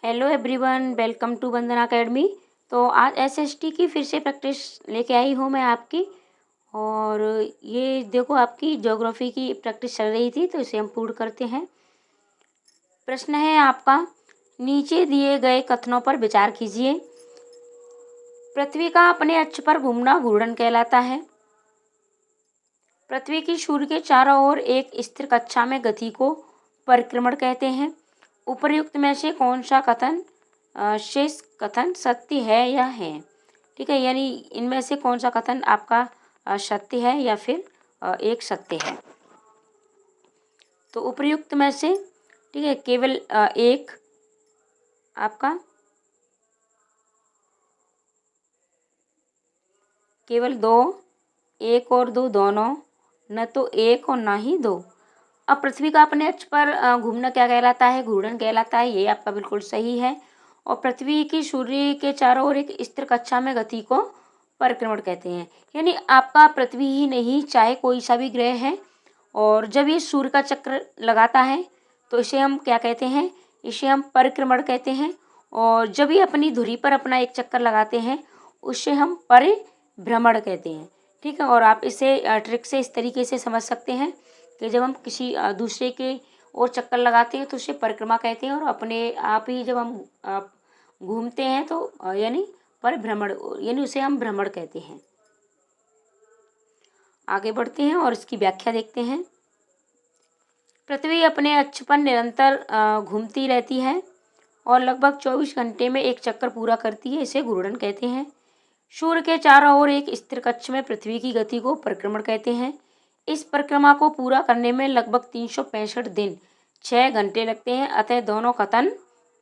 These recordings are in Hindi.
Hello everyone, welcome to Vandana academy. तो आज एसएसटी की फिर से प्रैक्टिस लेके आई हूँ मैं आपकी। और ये देखो, आपकी ज्योग्राफी की प्रैक्टिस चल रही थी तो इसे हम पूर्ण करते हैं। प्रश्न है आपका, नीचे दिए गए कथनों पर विचार कीजिए। पृथ्वी का अपने अक्ष पर घूमना घूर्णन कहलाता है। पृथ्वी की सूर्य के चारों ओर एक स्थिर कक्षा में गति को परिक्रमण कहते हैं। उपर्युक्त में से कौन सा कथन शेष कथन सत्य है या है? ठीक है, यानी इनमें से कौन सा कथन आपका सत्य है या फिर एक सत्य है। तो उपर्युक्त में से, ठीक है, केवल एक आपका, केवल दो, एक और दो दोनों, न तो एक और ना ही दो। अब पृथ्वी का अपने अक्ष पर घूमना क्या कहलाता है? घूर्णन कहलाता है। ये आपका बिल्कुल सही है। और पृथ्वी की सूर्य के चारों ओर एक स्थिर कक्षा में गति को परिक्रमण कहते हैं। यानी आपका पृथ्वी ही नहीं, चाहे कोई सा भी ग्रह है, और जब ये सूर्य का चक्र लगाता है तो इसे हम क्या कहते हैं? इसे हम परिक्रमण कहते हैं। और जब ये अपनी धुरी पर अपना एक चक्कर लगाते हैं उसे हम परिभ्रमण कहते हैं। ठीक है, और आप इसे ट्रिक से इस तरीके से समझ सकते हैं कि जब हम किसी दूसरे के और चक्कर लगाते हैं तो उसे परिक्रमा कहते हैं, और अपने आप ही जब हम घूमते हैं तो यानी परिभ्रमण, यानी उसे हम भ्रमण कहते हैं। आगे बढ़ते हैं और इसकी व्याख्या देखते हैं। पृथ्वी अपने अक्ष पर निरंतर घूमती रहती है और लगभग 24 घंटे में एक चक्कर पूरा करती है। इसे घूर्णन कहते हैं। सूर्य के चारों ओर एक स्थिर कक्ष में पृथ्वी की गति को परिक्रमण कहते हैं। इस परिक्रमा को पूरा करने में लगभग 365 दिन 6 घंटे लगते हैं। अतः दोनों कथन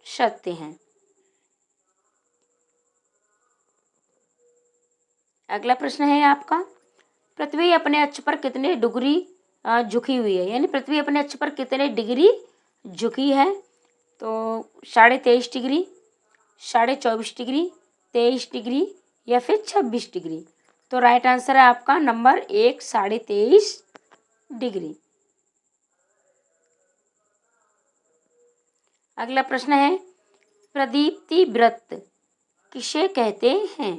सत्य हैं। अगला प्रश्न है आपका, पृथ्वी अपने अक्ष पर कितने डिग्री झुकी हुई है? यानी पृथ्वी अपने अक्ष पर कितने डिग्री झुकी है? तो 23.5 डिग्री, 24.5 डिग्री, 23 डिग्री या फिर 26 डिग्री। तो राइट आंसर है आपका नंबर 1, 23.5 डिग्री। अगला प्रश्न है, प्रदीप्ति वृत्त किसे कहते हैं?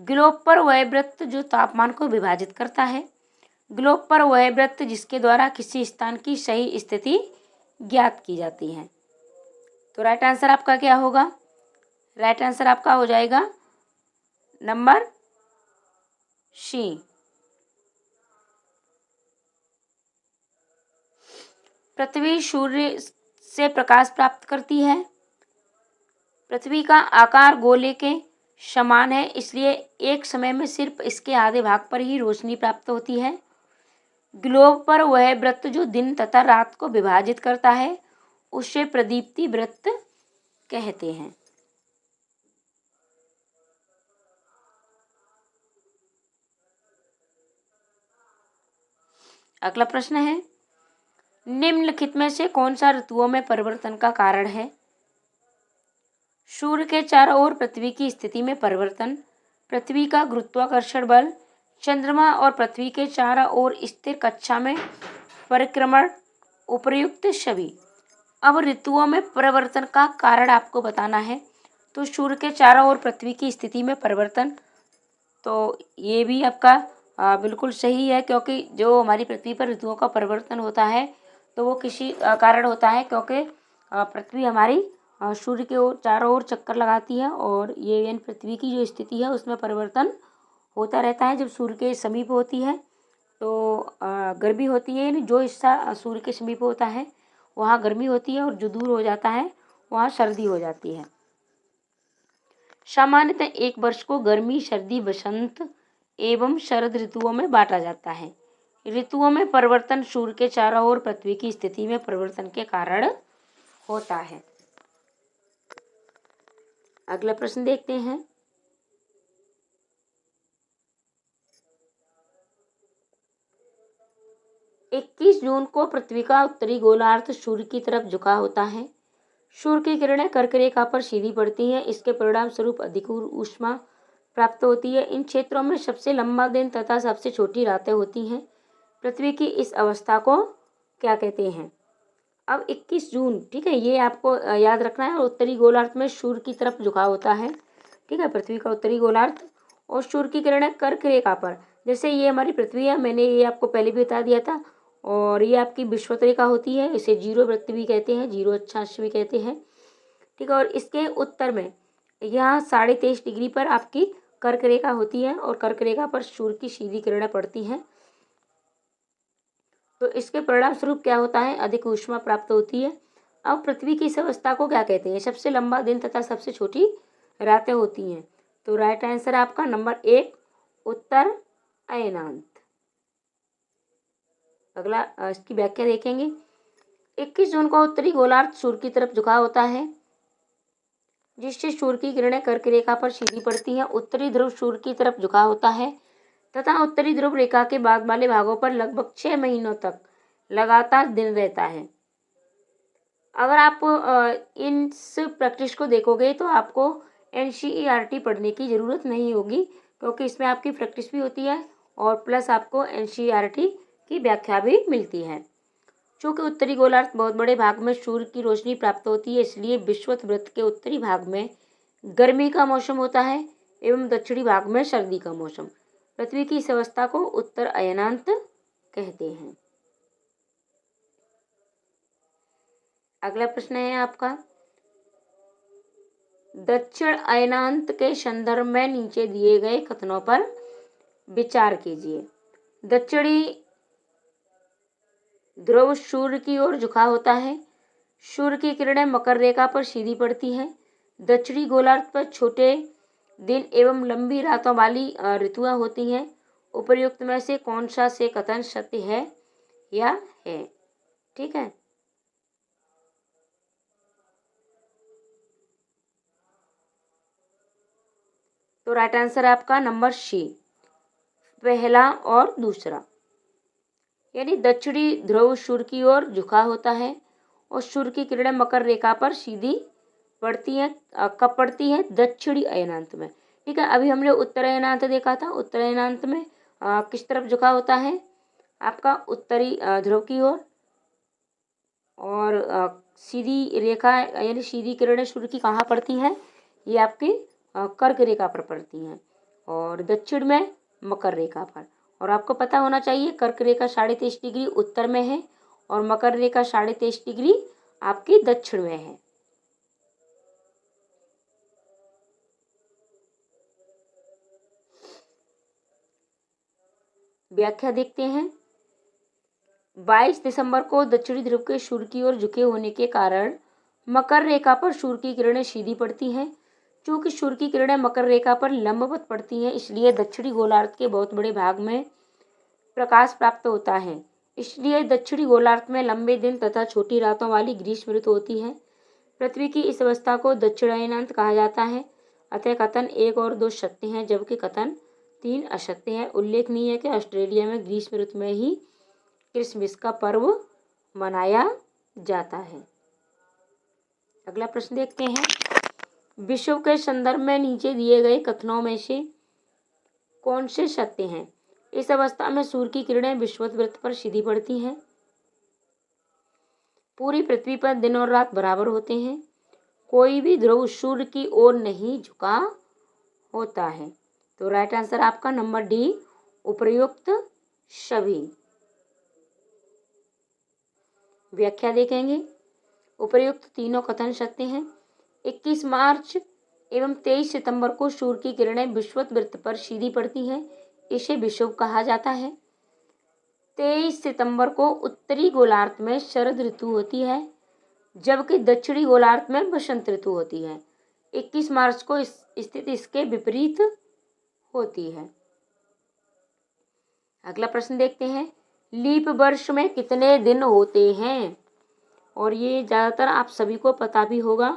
ग्लोब पर वह वृत्त जो तापमान को विभाजित करता है। ग्लोब पर वह वृत्त जिसके द्वारा किसी स्थान की सही स्थिति ज्ञात की जाती है। तो राइट आंसर आपका क्या होगा? राइट आंसर आपका हो जाएगा नंबर सी। पृथ्वी सूर्य से प्रकाश प्राप्त करती है। पृथ्वी का आकार गोले के समान है, इसलिए एक समय में सिर्फ इसके आधे भाग पर ही रोशनी प्राप्त होती है। ग्लोब पर वह वृत्त जो दिन तथा रात को विभाजित करता है उसे प्रदीप्ति वृत्त कहते हैं। अगला प्रश्न है, निम्नलिखित में से कौन सा ऋतुओं में परिवर्तन का कारण है? सूर्य के चारों ओर पृथ्वी की स्थिति में परिवर्तन, पृथ्वी का गुरुत्वाकर्षण बल, चंद्रमा और पृथ्वी के चारों ओर स्थिर कक्षा में परिक्रमण, उपर्युक्त सभी। अब ऋतुओं में परिवर्तन का कारण आपको बताना है। तो सूर्य के चारों ओर पृथ्वी की स्थिति में परिवर्तन, तो ये भी आपका बिल्कुल सही है, क्योंकि जो हमारी पृथ्वी पर ऋतुओं का परिवर्तन होता है तो वो किसी कारण होता है, क्योंकि पृथ्वी हमारी सूर्य के ओर चारों ओर चक्कर लगाती है, और ये यानी पृथ्वी की जो स्थिति है उसमें परिवर्तन होता रहता है। जब सूर्य के समीप होती है तो गर्मी होती है, यानी जो हिस्सा सूर्य के समीप होता है वहाँ गर्मी होती है, और जो दूर हो जाता है वहाँ सर्दी हो जाती है। सामान्यतः एक वर्ष को गर्मी, सर्दी, वसंत एवं शरद ऋतुओं में बांटा जाता है। ऋतुओं में परिवर्तन सूर्य के चारों ओर पृथ्वी की स्थिति में परिवर्तन के कारण होता है। अगला प्रश्न देखते हैं। इक्कीस जून को पृथ्वी का उत्तरी गोलार्ध सूर्य की तरफ झुका होता है। सूर्य की किरणें कर्क रेखा पर सीधी पड़ती हैं। इसके परिणाम स्वरूप अधिक ऊष्मा प्राप्त होती है। इन क्षेत्रों में सबसे लंबा दिन तथा सबसे छोटी रातें होती हैं। पृथ्वी की इस अवस्था को क्या कहते हैं? अब 21 जून, ठीक है, ये आपको याद रखना है। और उत्तरी गोलार्ध में सूर्य की तरफ झुकाव होता है, ठीक है, पृथ्वी का उत्तरी गोलार्ध। और सूर्य की किरणें कर्क रेखा पर, जैसे ये हमारी पृथ्वी है, मैंने ये आपको पहले भी बता दिया था। और ये आपकी विषुवत रेखा होती है, इसे जीरो वृत्त भी कहते हैं, जीरो अक्षांश भी कहते हैं, ठीक है। और इसके उत्तर में यहाँ 23.5 डिग्री पर आपकी कर्क रेखा होती है और कर्क रेखा पर सूर्य की सीधी किरणें पड़ती हैं। तो इसके परिणाम स्वरूप क्या होता है, अधिक ऊष्मा प्राप्त होती है। अब पृथ्वी की इस अवस्था को क्या कहते हैं, सबसे लंबा दिन तथा सबसे छोटी रातें होती हैं। तो राइट आंसर आपका नंबर 1 उत्तर अयनांत। अगला इसकी व्याख्या देखेंगे। 21 जून को उत्तरी गोलार्ध सूर्य की तरफ झुका होता है, जिससे सूर्य की किरणें कर्क रेखा पर सीधी पड़ती हैं। उत्तरी ध्रुव सूर्य की तरफ झुका होता है तथा उत्तरी ध्रुव रेखा के बाद वाले भागों पर लगभग 6 महीनों तक लगातार दिन रहता है। अगर आप इस प्रैक्टिस को देखोगे तो आपको NCERT पढ़ने की ज़रूरत नहीं होगी, क्योंकि इसमें आपकी प्रैक्टिस भी होती है और प्लस आपको NCERT की व्याख्या भी मिलती है। चूँकि उत्तरी गोलार्ध बहुत बड़े भाग में सूर्य की रोशनी प्राप्त होती है, इसलिए विषुवत वृत्त के उत्तरी भाग में गर्मी का मौसम होता है एवं दक्षिणी भाग में सर्दी का मौसम। पृथ्वी की इस अवस्था को उत्तर अयनांत कहते हैं। अगला प्रश्न है आपका, दक्षिण अयनांत के संदर्भ में नीचे दिए गए कथनों पर विचार कीजिए। दक्षिणी ध्रुव सूर्य की ओर झुका होता है, सूर्य की किरणें मकर रेखा पर सीधी पड़ती हैं। दक्षिणी गोलार्ध पर छोटे दिन एवं लंबी रातों वाली ऋतुएं होती हैं। उपर्युक्त में से कौन सा से कथन सत्य है या है, ठीक है। तो राइट आंसर आपका नंबर सी, पहला और दूसरा। यानी दक्षिणी ध्रुव सूर्य की ओर झुका होता है और सूर्य की किरणें मकर रेखा पर सीधी पड़ती हैं। कब पड़ती हैं, दक्षिणी अयनांत में, ठीक है। अभी हमने उत्तर अयनांत देखा था। उत्तर अयनांत में किस तरफ झुका होता है, आपका उत्तरी ध्रुव की ओर। और सीधी रेखा यानी सीधी किरणें सूर्य की कहाँ पड़ती हैं, ये आपकी कर्क रेखा पर पड़ती हैं और दक्षिण में मकर रेखा पर। और आपको पता होना चाहिए कर्क रेखा 23.5 डिग्री उत्तर में है और मकर रेखा 23.5 डिग्री आपकी दक्षिण में है। व्याख्या देखते हैं। 22 दिसंबर को दक्षिणी ध्रुव के सूर्य की ओर झुके होने के कारण मकर रेखा पर सूर्य की किरणें सीधी पड़ती हैं। चूंकि सूर्य की किरणें मकर रेखा पर लंबवत पड़ती हैं, इसलिए दक्षिणी गोलार्ध के बहुत बड़े भाग में प्रकाश प्राप्त होता है। इसलिए दक्षिणी गोलार्ध में लंबे दिन तथा छोटी रातों वाली ग्रीष्म ऋतु होती है। पृथ्वी की इस अवस्था को दक्षिणायनांत कहा जाता है। अतः कथन 1 और 2 सत्य हैं, जबकि कथन 3 असत्य है। उल्लेखनीय है कि ऑस्ट्रेलिया में ग्रीष्म ऋतु में ही क्रिसमस का पर्व मनाया जाता है। अगला प्रश्न देखते हैं। विश्व के संदर्भ में नीचे दिए गए कथनों में से कौन से सत्य हैं। इस अवस्था में सूर्य की किरणें विषुवत वृत्त पर सीधी पड़ती हैं। पूरी पृथ्वी पर दिन और रात बराबर होते हैं। कोई भी ध्रुव सूर्य की ओर नहीं झुका होता है। तो राइट आंसर आपका नंबर डी, उपर्युक्त सभी। व्याख्या देखेंगे। उपर्युक्त तीनों कथन सत्य हैं। 21 मार्च एवं 23 सितंबर को सूर्य की किरणें विषुवत वृत्त पर सीधी पड़ती हैं, इसे विषुव कहा जाता है। 23 सितंबर को उत्तरी गोलार्ध में शरद ऋतु होती है, जबकि दक्षिणी गोलार्ध में वसंत ऋतु होती है। 21 मार्च को स्थिति इसके विपरीत होती है। अगला प्रश्न देखते हैं। लीप वर्ष में कितने दिन होते हैं, और ये ज़्यादातर आप सभी को पता भी होगा।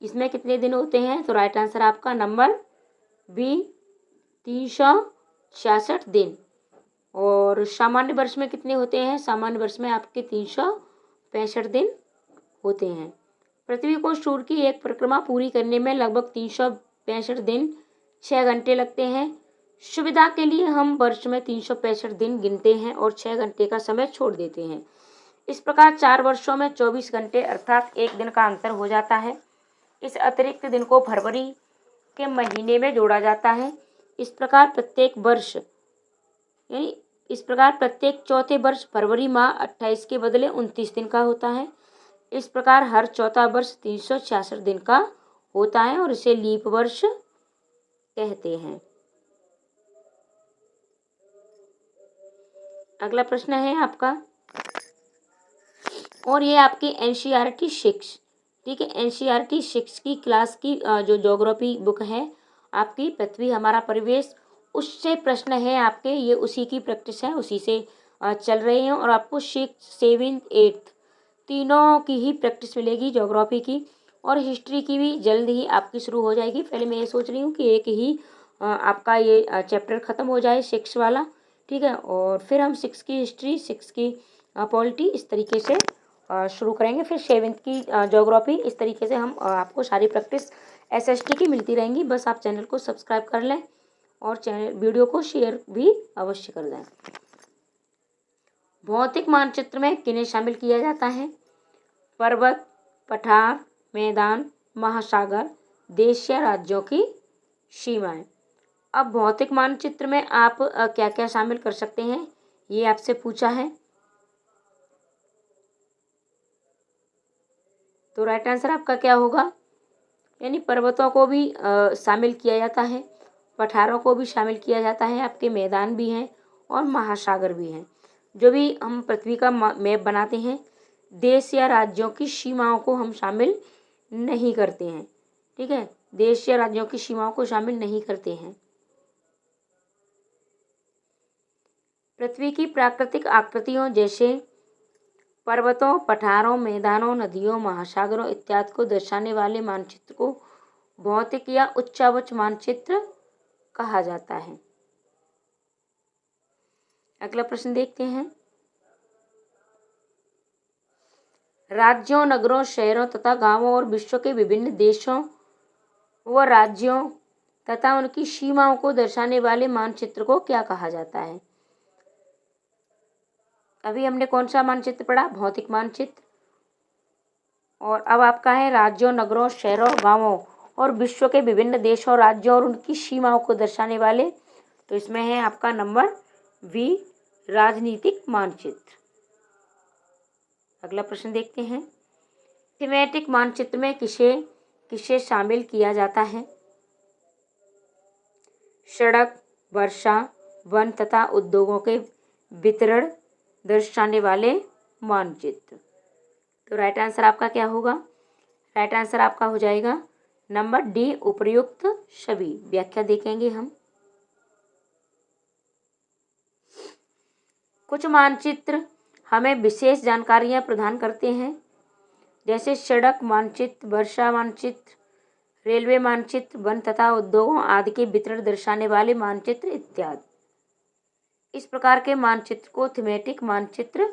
इसमें कितने दिन होते हैं, तो राइट आंसर आपका नंबर बी, 366 दिन। और सामान्य वर्ष में कितने होते हैं, सामान्य वर्ष में आपके 365 दिन होते हैं। पृथ्वी को सूर्य की एक परिक्रमा पूरी करने में लगभग 365 दिन 6 घंटे लगते हैं। सुविधा के लिए हम वर्ष में 365 दिन गिनते हैं और 6 घंटे का समय छोड़ देते हैं। इस प्रकार 4 वर्षों में 24 घंटे अर्थात 1 दिन का अंतर हो जाता है। इस अतिरिक्त दिन को फरवरी के महीने में जोड़ा जाता है। इस प्रकार प्रत्येक चौथे वर्ष फरवरी माह 28 के बदले 29 दिन का होता है। इस प्रकार हर चौथा वर्ष 366 दिन का होता है और इसे लीप वर्ष कहते हैं। अगला प्रश्न है आपका, और ये आपकी एनसीईआरटी 6, ठीक है, एनसीईआरटी 6 की क्लास की जो ज्योग्राफी बुक है आपकी, पृथ्वी हमारा परिवेश, उससे प्रश्न है आपके, ये उसी की प्रैक्टिस है, उसी से चल रहे हैं और आपको 6, 7, 8 तीनों की ही प्रैक्टिस मिलेगी ज्योग्राफी की, और हिस्ट्री की भी जल्द ही आपकी शुरू हो जाएगी। पहले मैं ये सोच रही हूँ कि एक ही आपका ये चैप्टर ख़त्म हो जाए 6 वाला, ठीक है, और फिर हम 6 की हिस्ट्री, 6 की पॉलिटी इस तरीके से शुरू करेंगे। फिर 7th की ज्योग्राफी, इस तरीके से हम आपको सारी प्रैक्टिस एसएसटी की मिलती रहेंगी। बस आप चैनल को सब्सक्राइब कर लें और वीडियो को शेयर भी अवश्य कर दें। भौतिक मानचित्र में किन्हें शामिल किया जाता है? पर्वत, पठार, मैदान, महासागर, देश या राज्यों की सीमाएं। अब भौतिक मानचित्र में आप क्या क्या शामिल कर सकते हैं, ये आपसे पूछा है, तो राइट आंसर आपका क्या होगा? यानी पर्वतों को भी शामिल किया जाता है, पठारों को भी शामिल किया जाता है, आपके मैदान भी हैं और महासागर भी हैं। जो भी हम पृथ्वी का मैप बनाते हैं, देश या राज्यों की सीमाओं को हम शामिल नहीं करते हैं, ठीक है, देश या राज्यों की सीमाओं को शामिल नहीं करते हैं। पृथ्वी की प्राकृतिक आकृतियों जैसे पर्वतों, पठारों, मैदानों, नदियों, महासागरों इत्यादि को दर्शाने वाले मानचित्र को भौतिक या उच्चावच मानचित्र कहा जाता है। अगला प्रश्न देखते हैं, राज्यों, नगरों, शहरों तथा गांवों और विश्व के विभिन्न देशों व राज्यों तथा उनकी सीमाओं को दर्शाने वाले मानचित्र को क्या कहा जाता है? अभी हमने कौन सा मानचित्र पढ़ा? भौतिक मानचित्र। और अब आपका है राज्यों, नगरों, शहरों, गांवों और विश्व के विभिन्न देशों, राज्यों और उनकी सीमाओं को दर्शाने वाले, तो इसमें है आपका नंबर बी, राजनीतिक मानचित्र। अगला प्रश्न देखते हैं, थीमेटिक मानचित्र में किसे किसे शामिल किया जाता है? सड़क, वर्षा, वन तथा उद्योगों के वितरण दर्शाने वाले मानचित्र। तो राइट आंसर आपका क्या होगा? राइट आंसर आपका हो जाएगा नंबर डी, उपर्युक्त सभी। व्याख्या देखेंगे हम। कुछ मानचित्र हमें विशेष जानकारियां प्रदान करते हैं, जैसे सड़क मानचित्र, वर्षा मानचित्र, रेलवे मानचित्र, वन तथा उद्योगों आदि के वितरण दर्शाने वाले मानचित्र इत्यादि। इस प्रकार के मानचित्र को थीमेटिक मानचित्र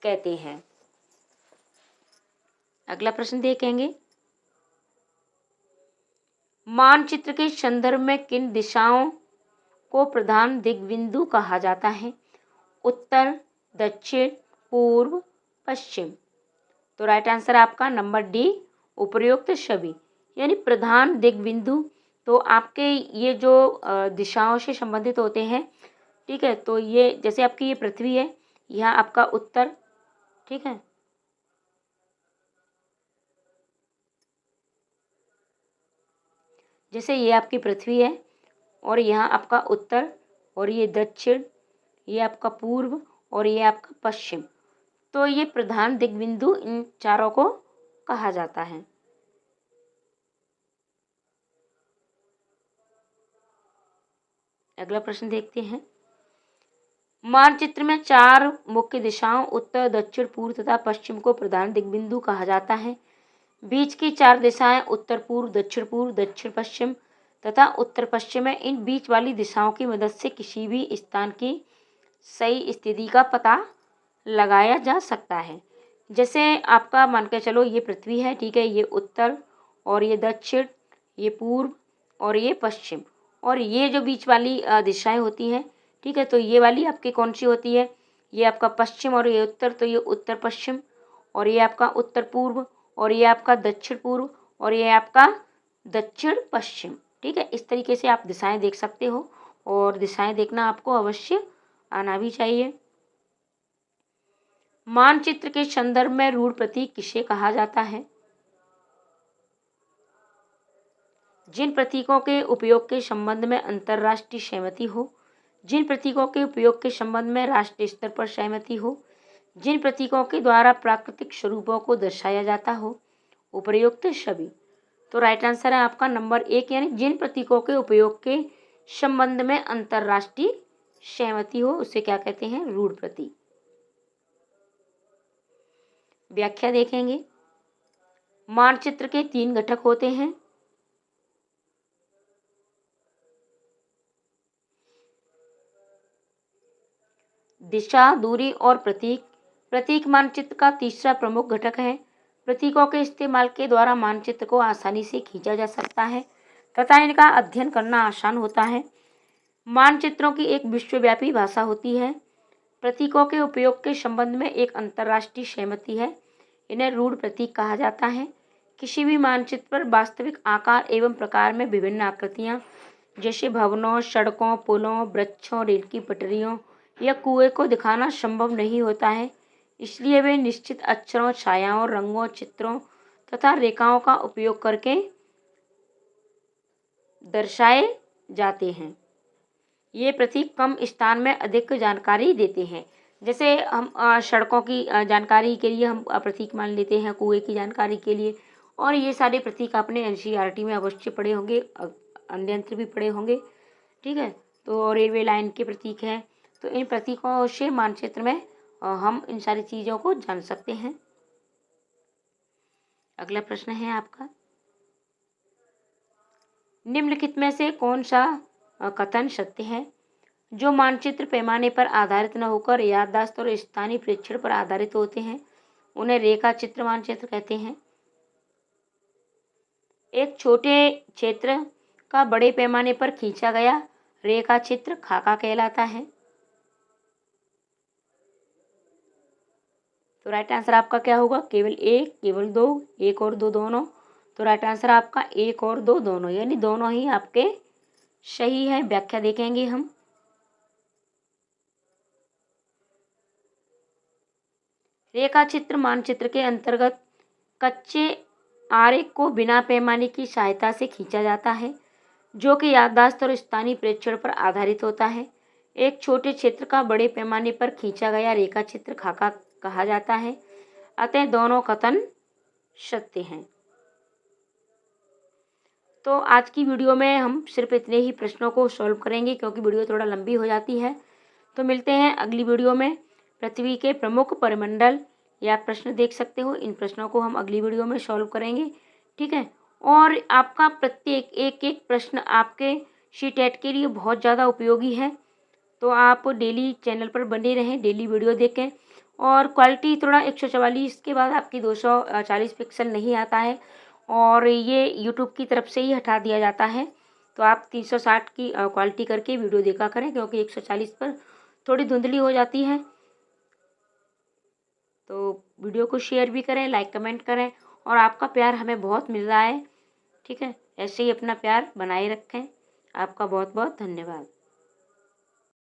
कहते हैं। अगला प्रश्न देखेंगे, मानचित्र के संदर्भ में किन दिशाओं को प्रधान दिग्बिंदु कहा जाता है? उत्तर, दक्षिण, पूर्व, पश्चिम। तो राइट आंसर आपका नंबर डी, उपर्युक्त सभी। यानी प्रधान दिग्बिंदु तो आपके ये जो दिशाओं से संबंधित होते हैं, ठीक है, तो ये जैसे आपकी ये पृथ्वी है, यहाँ आपका उत्तर, ठीक है, जैसे ये आपकी पृथ्वी है और यहाँ आपका उत्तर और ये दक्षिण, ये आपका पूर्व और ये आपका पश्चिम, तो ये प्रधान दिग्बिंदु इन चारों को कहा जाता है। अगला प्रश्न देखते हैं, मानचित्र में 4 मुख्य दिशाओं उत्तर, दक्षिण, पूर्व तथा पश्चिम को प्रधान दिग्बिंदु कहा जाता है। बीच की 4 दिशाएं उत्तर पूर्व, दक्षिण पश्चिम तथा उत्तर पश्चिम है। इन बीच वाली दिशाओं की मदद से किसी भी स्थान की सही स्थिति का पता लगाया जा सकता है। जैसे आपका मान के चलो ये पृथ्वी है, ठीक है, ये उत्तर और ये दक्षिण, ये पूर्व और ये पश्चिम, और ये जो बीच वाली दिशाएं होती हैं, ठीक है, तो ये वाली आपकी कौन सी होती है? ये आपका पश्चिम और ये उत्तर, तो ये उत्तर पश्चिम, और ये आपका उत्तर पूर्व, और ये आपका दक्षिण पूर्व, और ये आपका दक्षिण पश्चिम। ठीक है, इस तरीके से आप दिशाएं देख सकते हो और दिशाएं देखना आपको अवश्य आना भी चाहिए। मानचित्र के संदर्भ में रूढ़ प्रतीक किसे कहा जाता है? जिन प्रतीकों के उपयोग के संबंध में अंतर्राष्ट्रीय सहमति हो, जिन प्रतीकों के उपयोग के संबंध में राष्ट्रीय स्तर पर सहमति हो, जिन प्रतीकों के द्वारा प्राकृतिक स्वरूपों को दर्शाया जाता हो, उपर्युक्त सभी। तो राइट आंसर है आपका नंबर 1, यानी जिन प्रतीकों के उपयोग के संबंध में अंतर्राष्ट्रीय सहमति हो उसे क्या कहते हैं? रूढ़ प्रतीक। व्याख्या देखेंगे। मानचित्र के 3 घटक होते हैं। दिशा, दूरी और प्रतीक। प्रतीक मानचित्र का तीसरा प्रमुख घटक है। प्रतीकों के इस्तेमाल के द्वारा मानचित्र को आसानी से खींचा जा सकता है तथा इनका अध्ययन करना आसान होता है। मानचित्रों की एक विश्वव्यापी भाषा होती है। प्रतीकों के उपयोग के संबंध में एक अंतर्राष्ट्रीय सहमति है। इन्हें रूढ़ प्रतीक कहा जाता है। किसी भी मानचित्र पर वास्तविक आकार एवं प्रकार में विभिन्न आकृतियाँ जैसे भवनों, सड़कों, पुलों, वृक्षों, रेल की पटरियों या कुएं को दिखाना संभव नहीं होता है। इसलिए वे निश्चित अक्षरों, छायाओं, रंगों, चित्रों तथा रेखाओं का उपयोग करके दर्शाए जाते हैं। ये प्रतीक कम स्थान में अधिक जानकारी देते हैं। जैसे हम सड़कों की जानकारी के लिए हम प्रतीक मान लेते हैं, कुएं की जानकारी के लिए, और ये सारे प्रतीक आपने एनसीईआरटी में अवश्य पढ़े होंगे, अन्यंत्र भी पढ़े होंगे। ठीक है, तो रेलवे लाइन के प्रतीक हैं। तो इन प्रतीकों से मानचित्र में हम इन सारी चीज़ों को जान सकते हैं। अगला प्रश्न है आपका, निम्नलिखित में से कौन सा कथन सत्य है? जो मानचित्र पैमाने पर आधारित न होकर याददाश्त और स्थानीय प्रेक्षण पर आधारित होते हैं उन्हें रेखा चित्र मानचित्र कहते हैं। एक छोटे क्षेत्र का बड़े पैमाने पर खींचा गया रेखा चित्र खाका कहलाता है। तो राइट आंसर आपका क्या होगा? केवल 1, केवल 2, 1 और 2 दोनों। तो राइट आंसर आपका 1 और 2 दोनों, यानी दोनों ही आपके सही है। व्याख्या देखेंगे हम। रेखा चित्र मानचित्र के अंतर्गत कच्चे आरेख को बिना पैमाने की सहायता से खींचा जाता है जो कि याददाश्त और स्थानीय प्रेक्षण पर आधारित होता है। एक छोटे क्षेत्र का बड़े पैमाने पर खींचा गया रेखा चित्र खाका कहा जाता है। अतः दोनों कथन सत्य हैं। तो आज की वीडियो में हम सिर्फ इतने ही प्रश्नों को सॉल्व करेंगे क्योंकि वीडियो थोड़ा लंबी हो जाती है। तो मिलते हैं अगली वीडियो में। पृथ्वी के प्रमुख परिमंडल या प्रश्न देख सकते हो, इन प्रश्नों को हम अगली वीडियो में सॉल्व करेंगे। ठीक है, और आपका प्रत्येक एक एक प्रश्न आपके सीटेट के लिए बहुत ज़्यादा उपयोगी है। तो आप डेली चैनल पर बने रहें, डेली वीडियो देखें। और क्वालिटी थोड़ा 144 के बाद आपकी 240 पिक्सल नहीं आता है और ये यूट्यूब की तरफ से ही हटा दिया जाता है। तो आप 360 की क्वालिटी करके वीडियो देखा करें क्योंकि 140 पर थोड़ी धुंधली हो जाती है। तो वीडियो को शेयर भी करें, लाइक कमेंट करें, और आपका प्यार हमें बहुत मिल रहा है। ठीक है, ऐसे ही अपना प्यार बनाए रखें। आपका बहुत बहुत धन्यवाद।